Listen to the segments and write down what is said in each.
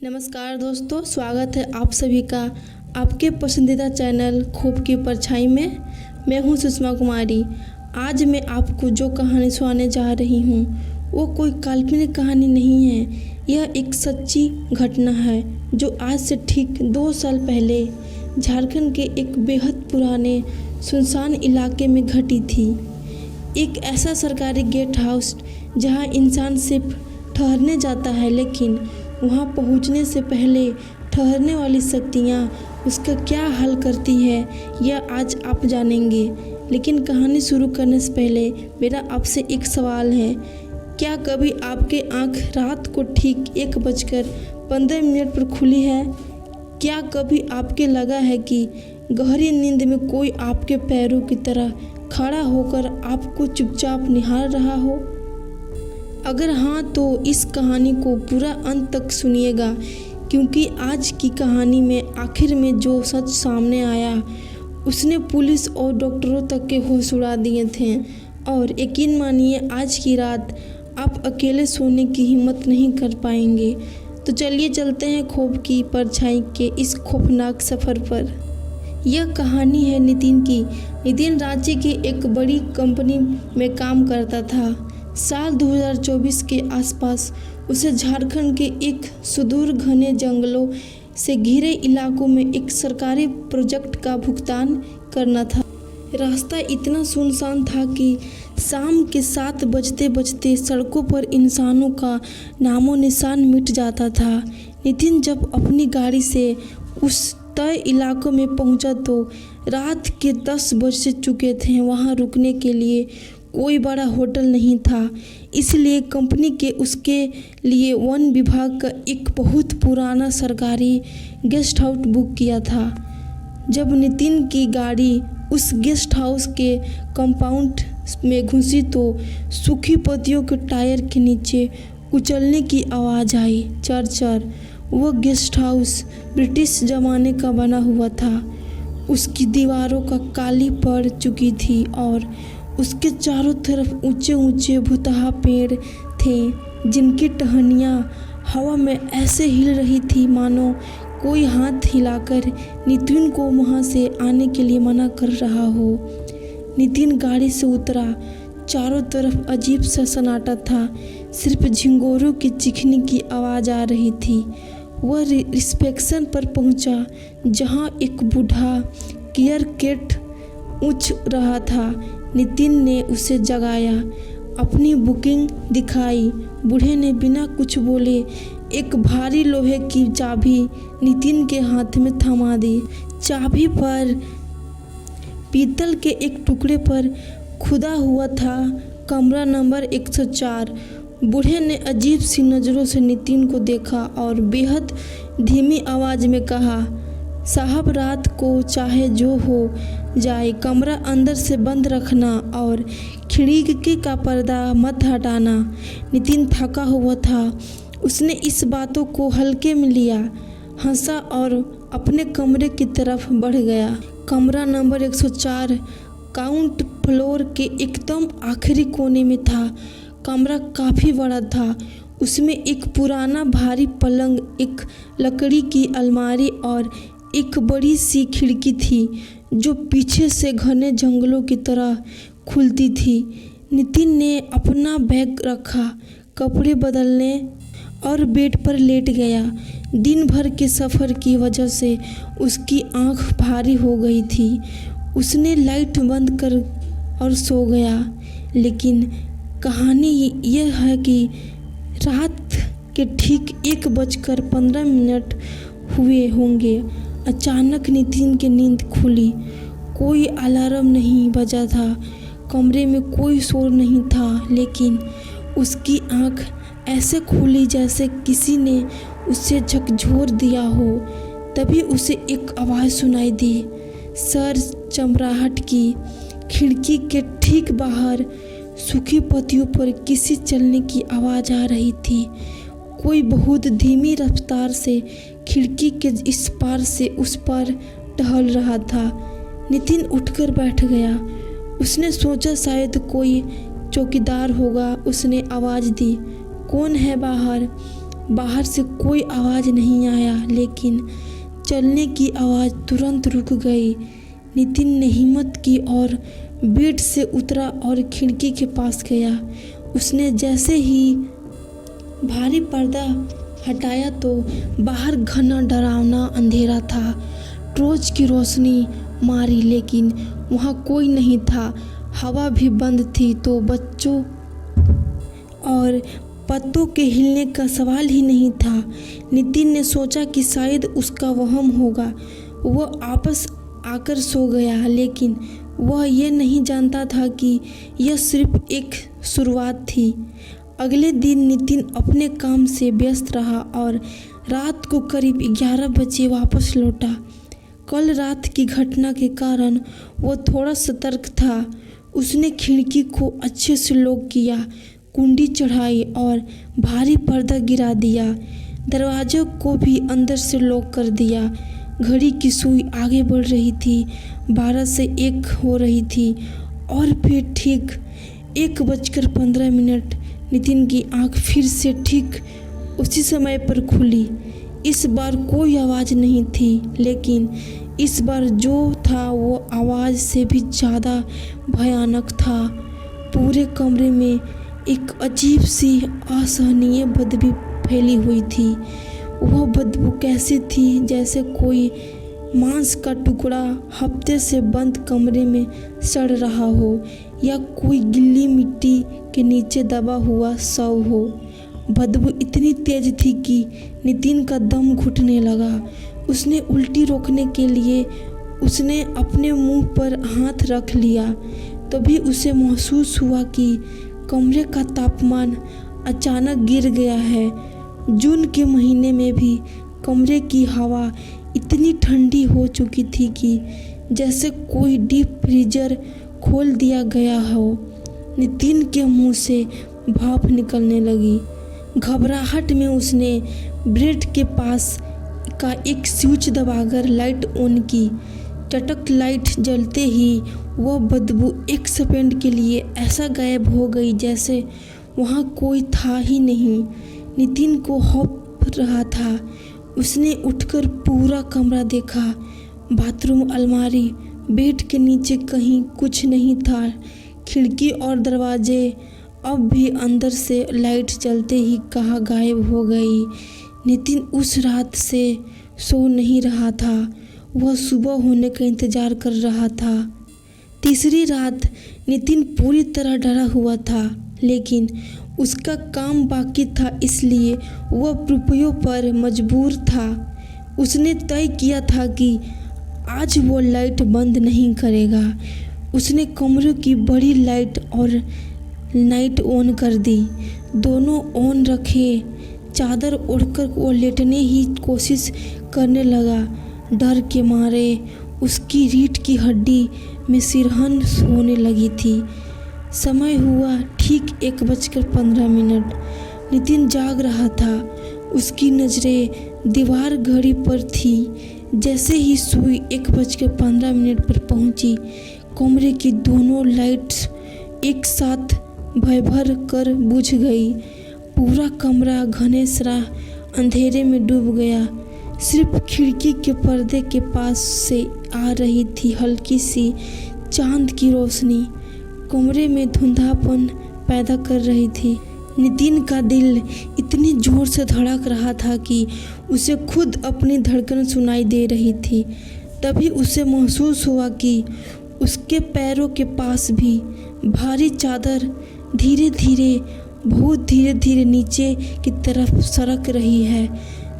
नमस्कार दोस्तों, स्वागत है आप सभी का आपके पसंदीदा चैनल खूब की परछाई में। मैं हूं सुषमा कुमारी। आज मैं आपको जो कहानी सुनाने जा रही हूं वो कोई काल्पनिक कहानी नहीं है। यह एक सच्ची घटना है जो आज से ठीक 2 साल पहले झारखंड के एक बेहद पुराने सुनसान इलाके में घटी थी। एक ऐसा सरकारी गेस्ट हाउस जहां इंसान सिर्फ ठहरने जाता है, लेकिन वहां पहुंचने से पहले ठहरने वाली शक्तियां उसका क्या हाल करती है, यह आज आप जानेंगे। लेकिन कहानी शुरू करने से पहले मेरा आपसे एक सवाल है। क्या कभी आपके आंख रात को ठीक 1:15 पर खुली है? क्या कभी आपके लगा है कि गहरी नींद में कोई आपके पैरों की तरह खड़ा होकर आपको चुपचाप निहार रहा हो? अगर हाँ, तो इस कहानी को पूरा अंत तक सुनिएगा, क्योंकि आज की कहानी में आखिर में जो सच सामने आया उसने पुलिस और डॉक्टरों तक के होश उड़ा दिए थे। और यकीन मानिए, आज की रात आप अकेले सोने की हिम्मत नहीं कर पाएंगे। तो चलिए चलते हैं खूब की परछाई के इस खौफनाक सफ़र पर। यह कहानी है नितिन की। नितिन रांची की एक बड़ी कंपनी में काम करता था। साल 2024 के आसपास उसे झारखंड के एक सुदूर घने जंगलों से घिरे इलाकों में एक सरकारी प्रोजेक्ट का भुगतान करना था। रास्ता इतना सुनसान था कि शाम के 7 बजते बजते सड़कों पर इंसानों का नामो निशान मिट जाता था। नितिन जब अपनी गाड़ी से उस तय इलाकों में पहुंचा तो रात के 10 बज चुके थे। वहां रुकने के लिए कोई बड़ा होटल नहीं था, इसलिए कंपनी के उसके लिए वन विभाग का एक बहुत पुराना सरकारी गेस्ट हाउस बुक किया था। जब नितिन की गाड़ी उस गेस्ट हाउस के कंपाउंड में घुसी तो सूखी पत्तियों के टायर के नीचे कुचलने की आवाज़ आई। चर वह गेस्ट हाउस ब्रिटिश ज़माने का बना हुआ था। उसकी दीवारों का काली पड़ चुकी थी और उसके चारों तरफ ऊंचे ऊंचे भुतहा पेड़ थे, जिनकी टहनियाँ हवा में ऐसे हिल रही थी मानो कोई हाथ हिलाकर नितिन को वहाँ से आने के लिए मना कर रहा हो। नितिन गाड़ी से उतरा। चारों तरफ अजीब सा सन्नाटा था, सिर्फ झिंगोरों की चीखने की आवाज़ आ रही थी। वह रिसेप्शन पर पहुंचा, जहां एक बूढ़ा केयर कैट ऊँच रहा था। नितिन ने उसे जगाया, अपनी बुकिंग दिखाई। बूढ़े ने बिना कुछ बोले एक भारी लोहे की चाबी नितिन के हाथ में थमा दी। चाबी पर पीतल के एक टुकड़े पर खुदा हुआ था कमरा नंबर 104। बूढ़े ने अजीब सी नज़रों से नितिन को देखा और बेहद धीमी आवाज़ में कहा, साहब, रात को चाहे जो हो जाए, कमरा अंदर से बंद रखना और खिड़की का पर्दा मत हटाना। नितिन थका हुआ था। उसने इस बातों को हल्के में लिया, हंसा और अपने कमरे की तरफ बढ़ गया। कमरा नंबर 104 काउंट फ्लोर के एकदम आखिरी कोने में था। कमरा काफ़ी बड़ा था। उसमें एक पुराना भारी पलंग, एक लकड़ी की अलमारी और एक बड़ी सी खिड़की थी जो पीछे से घने जंगलों की तरह खुलती थी। नितिन ने अपना बैग रखा, कपड़े बदलने और बेड पर लेट गया। दिन भर के सफ़र की वजह से उसकी आंख भारी हो गई थी। उसने लाइट बंद कर और सो गया। लेकिन कहानी यह है कि रात के ठीक 1:15 हुए होंगे। अचानक नितिन की नींद खुली। कोई अलार्म नहीं बजा था, कमरे में कोई शोर नहीं था, लेकिन उसकी आंख ऐसे खुली जैसे किसी ने उसे झकझोर दिया हो। तभी उसे एक आवाज़ सुनाई दी, सर चमराहट की। खिड़की के ठीक बाहर सूखी पत्तियों पर किसी चलने की आवाज़ आ रही थी। कोई बहुत धीमी रफ्तार से खिड़की के इस पार से उस पार टहल रहा था। नितिन उठकर बैठ गया। उसने सोचा शायद कोई चौकीदार होगा। उसने आवाज़ दी, कौन है बाहर? बाहर से कोई आवाज़ नहीं आया, लेकिन चलने की आवाज़ तुरंत रुक गई। नितिन ने हिम्मत की और बेड से उतरा और खिड़की के पास गया। उसने जैसे ही भारी पर्दा हटाया तो बाहर घना डरावना अंधेरा था। टॉर्च की रोशनी मारी, लेकिन वहाँ कोई नहीं था। हवा भी बंद थी, तो बच्चों और पत्तों के हिलने का सवाल ही नहीं था। नितिन ने सोचा कि शायद उसका वहम होगा। वह वापस आकर सो गया, लेकिन वह यह नहीं जानता था कि यह सिर्फ एक शुरुआत थी। अगले दिन नितिन अपने काम से व्यस्त रहा और रात को करीब 11 बजे वापस लौटा। कल रात की घटना के कारण वह थोड़ा सतर्क था। उसने खिड़की को अच्छे से लॉक किया, कुंडी चढ़ाई और भारी पर्दा गिरा दिया। दरवाजे को भी अंदर से लॉक कर दिया। घड़ी की सुई आगे बढ़ रही थी। 12 से 1 हो रही थी और फिर ठीक 1:15 नितिन की आंख फिर से ठीक उसी समय पर खुली। इस बार कोई आवाज़ नहीं थी, लेकिन इस बार जो था वो आवाज़ से भी ज़्यादा भयानक था। पूरे कमरे में एक अजीब सी असहनीय बदबू फैली हुई थी। वह बदबू कैसी थी, जैसे कोई मांस का टुकड़ा हफ्ते से बंद कमरे में सड़ रहा हो या कोई गिल्ली मिट्टी के नीचे दबा हुआ शव हो। बदबू इतनी तेज थी कि नितिन का दम घुटने लगा। उसने उल्टी रोकने के लिए उसने अपने मुंह पर हाथ रख लिया। तभी उसे महसूस हुआ कि कमरे का तापमान अचानक गिर गया है। जून के महीने में भी कमरे की हवा इतनी ठंडी हो चुकी थी कि जैसे कोई डीप फ्रीजर खोल दिया गया हो। नितिन के मुंह से भाप निकलने लगी। घबराहट में उसने बेड के पास का एक स्विच दबाकर लाइट ऑन की। चटक लाइट जलते ही वह बदबू 1 सेकंड के लिए ऐसा गायब हो गई जैसे वहाँ कोई था ही नहीं। नितिन को खौफ रहा था। उसने उठकर पूरा कमरा देखा। बाथरूम, अलमारी, बेड के नीचे कहीं कुछ नहीं था। खिड़की और दरवाजे अब भी अंदर से लाइट जलते ही कहाँ गायब हो गई। नितिन उस रात से सो नहीं रहा था। वह सुबह होने का इंतजार कर रहा था। तीसरी रात नितिन पूरी तरह डरा हुआ था, लेकिन उसका काम बाकी था, इसलिए वह रुपयों पर मजबूर था। उसने तय किया था कि आज वो लाइट बंद नहीं करेगा। उसने कमरे की बड़ी लाइट और लाइट ऑन कर दी। दोनों ऑन रखे। चादर ओढ़कर वो लेटने ही कोशिश करने लगा। डर के मारे उसकी रीढ़ की हड्डी में सिरहन होने लगी थी। समय हुआ ठीक 1:15। नितिन जाग रहा था। उसकी नज़रें दीवार घड़ी पर थी। जैसे ही सुई 1:15 पर पहुंची, कमरे की दोनों लाइट्स एक साथ भर कर बुझ गई। पूरा कमरा घनेसरा अंधेरे में डूब गया। सिर्फ खिड़की के पर्दे के पास से आ रही थी हल्की सी चांद की रोशनी। कमरे में धुंधलापन पैदा कर रही थी। नितिन का दिल इतनी जोर से धड़क रहा था कि उसे खुद अपनी धड़कन सुनाई दे रही थी। तभी उसे महसूस हुआ कि उसके पैरों के पास भी भारी चादर धीरे धीरे, बहुत धीरे धीरे नीचे की तरफ सरक रही है,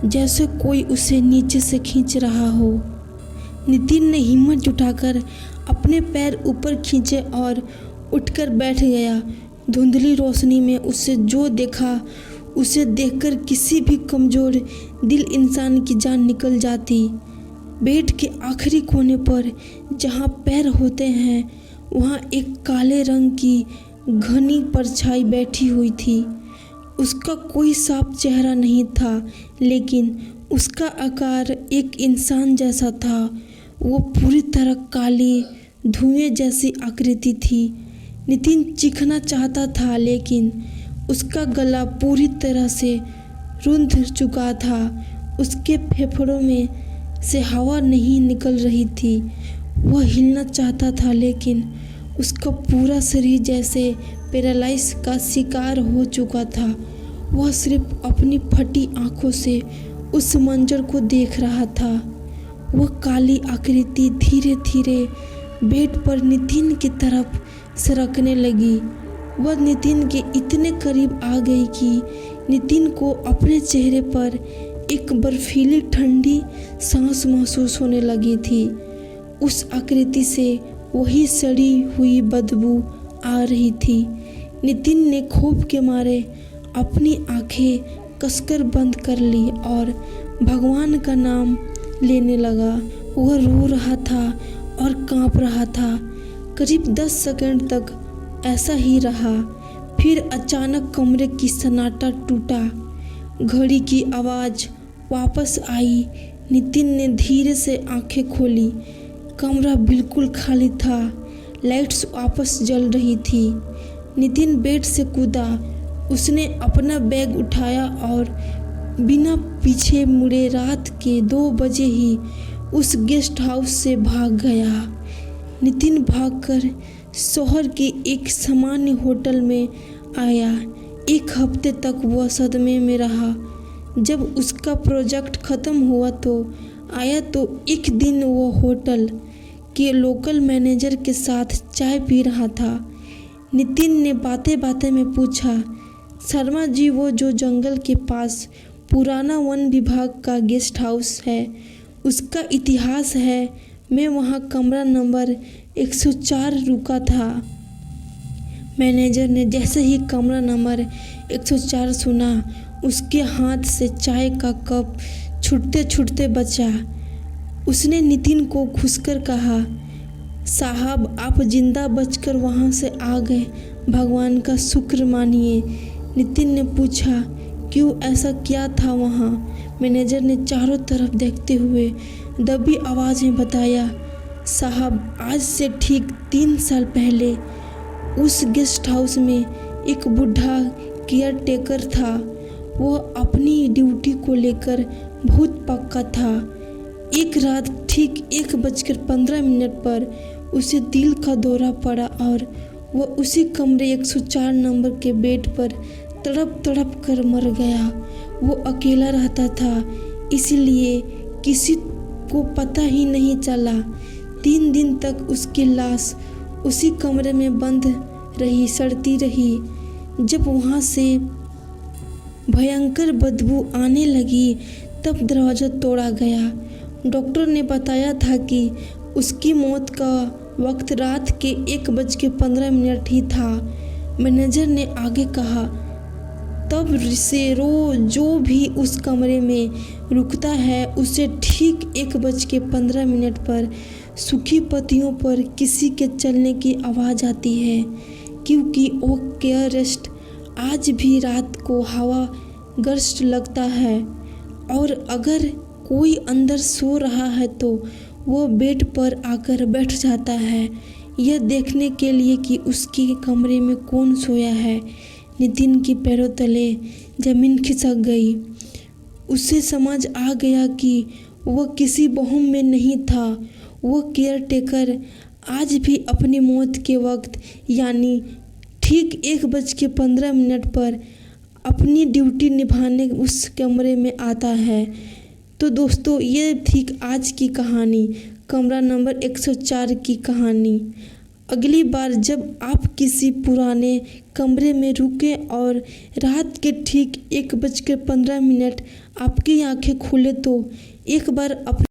जैसे कोई उसे नीचे से खींच रहा हो। नितिन ने हिम्मत जुटाकर अपने पैर ऊपर खींचे और उठकर बैठ गया। धुंधली रोशनी में उसे जो देखा, उसे देखकर किसी भी कमज़ोर दिल इंसान की जान निकल जाती। बेड के आखिरी कोने पर जहाँ पैर होते हैं, वहाँ एक काले रंग की घनी परछाई बैठी हुई थी। उसका कोई साफ चेहरा नहीं था, लेकिन उसका आकार एक इंसान जैसा था। वो पूरी तरह काली धुएं जैसी आकृति थी। नितिन चीखना चाहता था, लेकिन उसका गला पूरी तरह से रुंध चुका था। उसके फेफड़ों में से हवा नहीं निकल रही थी। वह हिलना चाहता था लेकिन उसका पूरा शरीर जैसे पैरालाइज का शिकार हो चुका था। वह सिर्फ अपनी फटी आंखों से उस मंजर को देख रहा था। वह काली आकृति धीरे धीरे बेड पर नितिन की तरफ सरकने लगी। वह नितिन के इतने करीब आ गई कि नितिन को अपने चेहरे पर एक बर्फीली ठंडी सांस महसूस होने लगी थी। उस आकृति से वही सड़ी हुई बदबू आ रही थी। नितिन ने खौफ के मारे अपनी आंखें कसकर बंद कर ली और भगवान का नाम लेने लगा। वह रो रहा था और कांप रहा था। करीब 10 सेकंड तक ऐसा ही रहा। फिर अचानक कमरे की सन्नाटा टूटा। घड़ी की आवाज़ वापस आई। नितिन ने धीरे से आंखें खोली। कमरा बिल्कुल खाली था। लाइट्स वापस जल रही थी। नितिन बेड से कूदा। उसने अपना बैग उठाया और बिना पीछे मुड़े रात के 2 बजे ही उस गेस्ट हाउस से भाग गया। नितिन भागकर शहर के एक सामान्य होटल में आया। 1 हफ्ते तक वह सदमे में रहा। जब उसका प्रोजेक्ट ख़त्म हुआ तो एक दिन वह होटल के लोकल मैनेजर के साथ चाय पी रहा था। नितिन ने बातें बातें में पूछा, शर्मा जी, वो जो जंगल के पास पुराना वन विभाग का गेस्ट हाउस है, उसका इतिहास है। मैं वहाँ कमरा नंबर 104 रुका था। मैनेजर ने जैसे ही कमरा नंबर 104 सुना, उसके हाथ से चाय का कप छूटते छूटते बचा। उसने नितिन को घुसकर कहा, साहब, आप जिंदा बचकर वहाँ से आ गए, भगवान का शुक्र मानिए। नितिन ने पूछा, क्यों, ऐसा क्या था वहाँ? मैनेजर ने चारों तरफ देखते हुए दबी आवाज़ में बताया, साहब, आज से ठीक 3 साल पहले उस गेस्ट हाउस में एक बूढ़ा केयर टेकर था। वह अपनी ड्यूटी को लेकर बहुत पक्का था। एक रात ठीक 1:15 पर उसे दिल का दौरा पड़ा और वह उसी कमरे 104 नंबर के बेड पर तड़प तड़प कर मर गया। वो अकेला रहता था, इसलिए किसी को पता ही नहीं चला। 3 दिन तक उसकी लाश उसी कमरे में बंद रही, सड़ती रही। जब वहाँ से भयंकर बदबू आने लगी तब दरवाज़ा तोड़ा गया। डॉक्टर ने बताया था कि उसकी मौत का वक्त रात के 1:15 ही था। मैनेजर ने आगे कहा, तब से जो भी उस कमरे में रुकता है उसे ठीक 1:15 पर सूखी पत्तियों पर किसी के चलने की आवाज़ आती है, क्योंकि वो केयर रेस्ट आज भी रात को हवा गर्स्ट लगता है और अगर कोई अंदर सो रहा है तो वो बेड पर आकर बैठ जाता है, यह देखने के लिए कि उसके कमरे में कौन सोया है। नितिन के पैरों तले जमीन खिसक गई। उसे समझ आ गया कि वह किसी वहम में नहीं था। वह केयर टेकर आज भी अपनी मौत के वक्त यानी ठीक 1:15 पर अपनी ड्यूटी निभाने उस कमरे में आता है। तो दोस्तों, ये थी आज की कहानी, कमरा नंबर 104 की कहानी। अगली बार जब आप किसी पुराने कमरे में रुकें और रात के ठीक 1:15 आपकी आंखें खुले तो एक बार अपने